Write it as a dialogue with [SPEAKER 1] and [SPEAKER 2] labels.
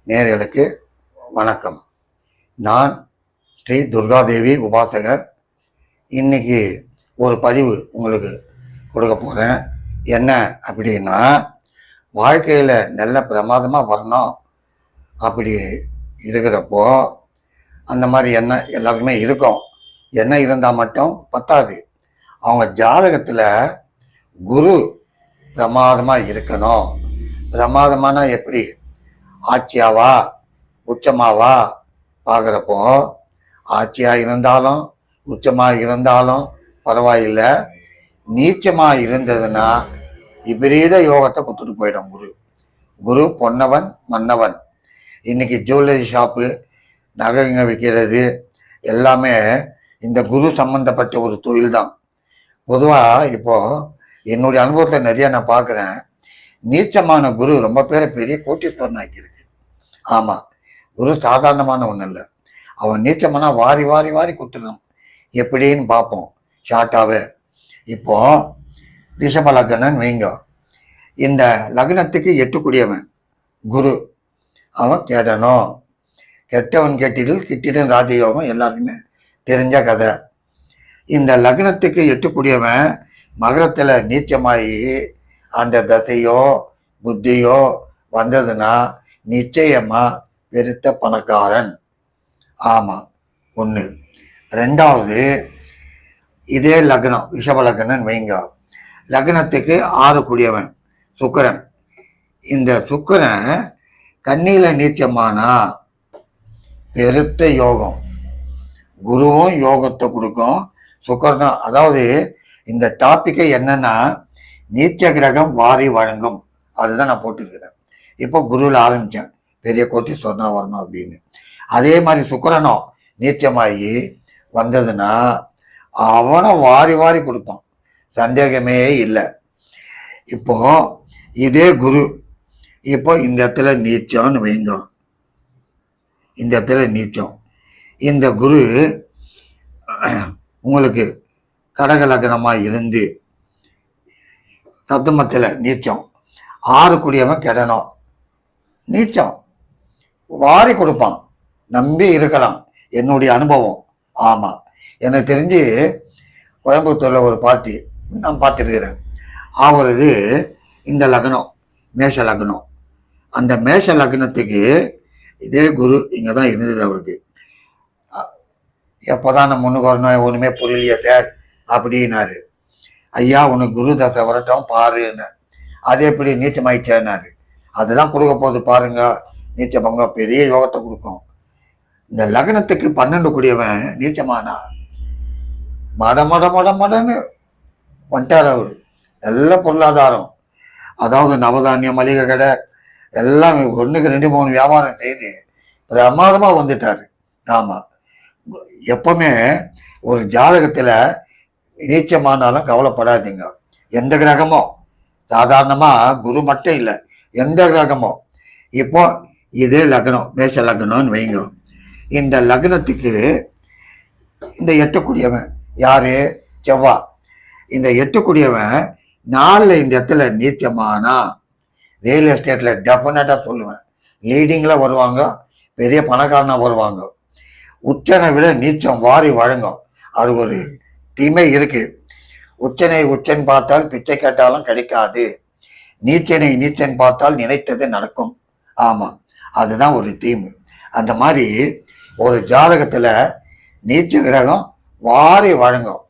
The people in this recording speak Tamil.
[SPEAKER 1] நேயர்களுக்கு வணக்கம். நான் ஸ்ரீ துர்காதேவி உபாசகர். இன்னைக்கு ஒரு பதிவு உங்களுக்கு கொடுக்க போகிறேன். என்ன அப்படின்னா, வாழ்க்கையில் நல்ல பிரமாதமாக வரணும் அப்படி இருக்கிறப்போ அந்த மாதிரி எண்ணம் எல்லாருக்குமே இருக்கும். எண்ணம் இருந்தால் மட்டும் பத்தாது. அவங்க ஜாதகத்தில் குரு பிரமாதமாக இருக்கணும். பிரமாதமான எப்படி ஆட்சியாவா உச்சமாவா பார்க்குறப்போ, ஆட்சியாக இருந்தாலும் உச்சமாக இருந்தாலும் பரவாயில்லை, நீச்சமாக இருந்ததுன்னா விபரீத யோகத்தை கொடுத்துட்டு போயிடும் குரு. குரு பொன்னவன் மன்னவன். இன்னைக்கு ஜுவல்லரி ஷாப்பு, நகைங்க விற்கிறது எல்லாமே இந்த குரு சம்பந்தப்பட்ட ஒரு தொழில் தான். பொதுவாக இப்போ என்னுடைய அனுபவத்தில் நிறைய நான் பார்க்குறேன். நீச்சமான குரு ரொம்ப பேரை பெரிய கோட்டீஸ்வரன் ஆக்கியிருக்கு. ஆமாம், குரு சாதாரணமான ஒன்றும் இல்லை. அவன் நீச்சமானா வாரி வாரி வாரி கொடுத்துடணும். எப்படின்னு பார்ப்போம் ஷார்ட்டாகவே. இப்போ ரிஷப லக்னன் வைங்க. இந்த லக்னத்துக்கு எட்டுக்கூடியவன் குரு. அவன் கேட்டணும். கெட்டவன் கெட்டிடில் கிட்டிடன் ராஜயோகம் எல்லாருக்குமே தெரிஞ்ச கதை. இந்த லக்னத்துக்கு எட்டுக்கூடியவன் மகரத்தில் நீச்சமாகி அந்த தசையோ புத்தியோ வந்ததுன்னா நிச்சயமா பெருத்த பணக்காரன். ஆமாம், ஒன்று. ரெண்டாவது, இதே லக்னம் ரிஷப லக்னன் வைங்க. லக்னத்துக்கு 6 கூடியவன் சுக்கிரன். இந்த சுக்கிரன் கன்னியில நீச்சமானா பெருத்த யோகம். குருவும் யோகத்தை கொடுக்கும், சுக்கிரனும். அதாவது இந்த டாபிக்கை என்னன்னா, நீச்ச கிரகம் வாரி வழங்கும். அதுதான் நான் போட்டுருக்கிறேன். இப்போ குருவில் ஆரம்பித்தேன், பெரிய கோட்டி சொன்னா வரணும் அப்படின்னு. அதே மாதிரி சுக்கிரனும் நீச்சமாகி வந்ததுன்னா அவனை வாரி வாரி கொடுப்பான், சந்தேகமே இல்லை. இப்போ இதே குரு இப்போ இந்த இடத்துல நீச்சம்னு வைங்க. இந்த இடத்துல நீச்சம். இந்த குரு உங்களுக்கு கடக லக்னமாக இருந்து சப்தமத்தில் நீச்சம், 6 கூடியவன் கெடணும். நீச்சம் வாரி கொடுப்பான், நம்பி இருக்கலாம். என்னுடைய அனுபவம். ஆமாம், எனக்கு தெரிஞ்சு கோயம்புத்தூரில் ஒரு பார்ட்டி நான் பார்த்துருக்கிறேன். அவரது இந்த லக்னம் மேஷ லக்னம். அந்த மேஷ லக்னத்துக்கு இதே குரு இங்கே தான் இருந்தது அவருக்கு. எப்போதான் நம்ம முன்னுக்கு வரணும், ஒன்றுமே புரியலையே சார் அப்படின்னாரு. ஐயா, உனக்கு குரு தசை வரட்டும் பாருன்னு. அது எப்படி நீச்சமாயிச்சேன்னாரு. அதுதான் கொடுக்க போகுது பாருங்க, நீச்ச பங்கம் பெரிய யோகத்தை கொடுக்கும். இந்த லக்னத்துக்கு 12 கூடியவன் நீச்சமானா மட மட மட மடன்னு வந்துட்டார் அவர். நல்ல பொருளாதாரம். அதாவது நவதானியம், மளிகை கடை எல்லாம் 1க்கு 2 3 வியாபாரம் செய்து பிரமாதமாக வந்துட்டார். ஆமாம், எப்பவுமே ஒரு ஜாதகத்தில் நீச்சமானாலும் கவலைப்படாதீங்க. எந்த கிரகமோ, சாதாரணமாக குரு மட்டும் இல்லை, எந்த கிரகமோ. இப்போ இதே லக்னம் மேஷ லக்னம்னு வைங்க. இந்த லக்னத்துக்கு இந்த 8 கூடியவன் யாரு? செவ்வாய். இந்த 8 கூடியவன் 4 இந்த இடத்துல நீச்சமானா ரியல் எஸ்டேட்டில் டெஃபினட்டாக சொல்லுவேன், லீடிங்கில் வருவாங்க, பெரிய பணக்காரனாக வருவாங்க. உச்சனை விட நீச்சம் வாரி வழங்கும். அது ஒரு தீமை இருக்கு. உச்சனை உச்சன் பார்த்தால் பிச்சை கேட்டாலும் கிடைக்காது, நீச்சனை நீச்சன் பார்த்தால் நினைத்தது நடக்கும். ஆமாம், அதுதான் ஒரு தீமை. அந்த மாதிரி ஒரு ஜாதகத்தில் நீச்ச கிரகம் வாரி வழங்கும்.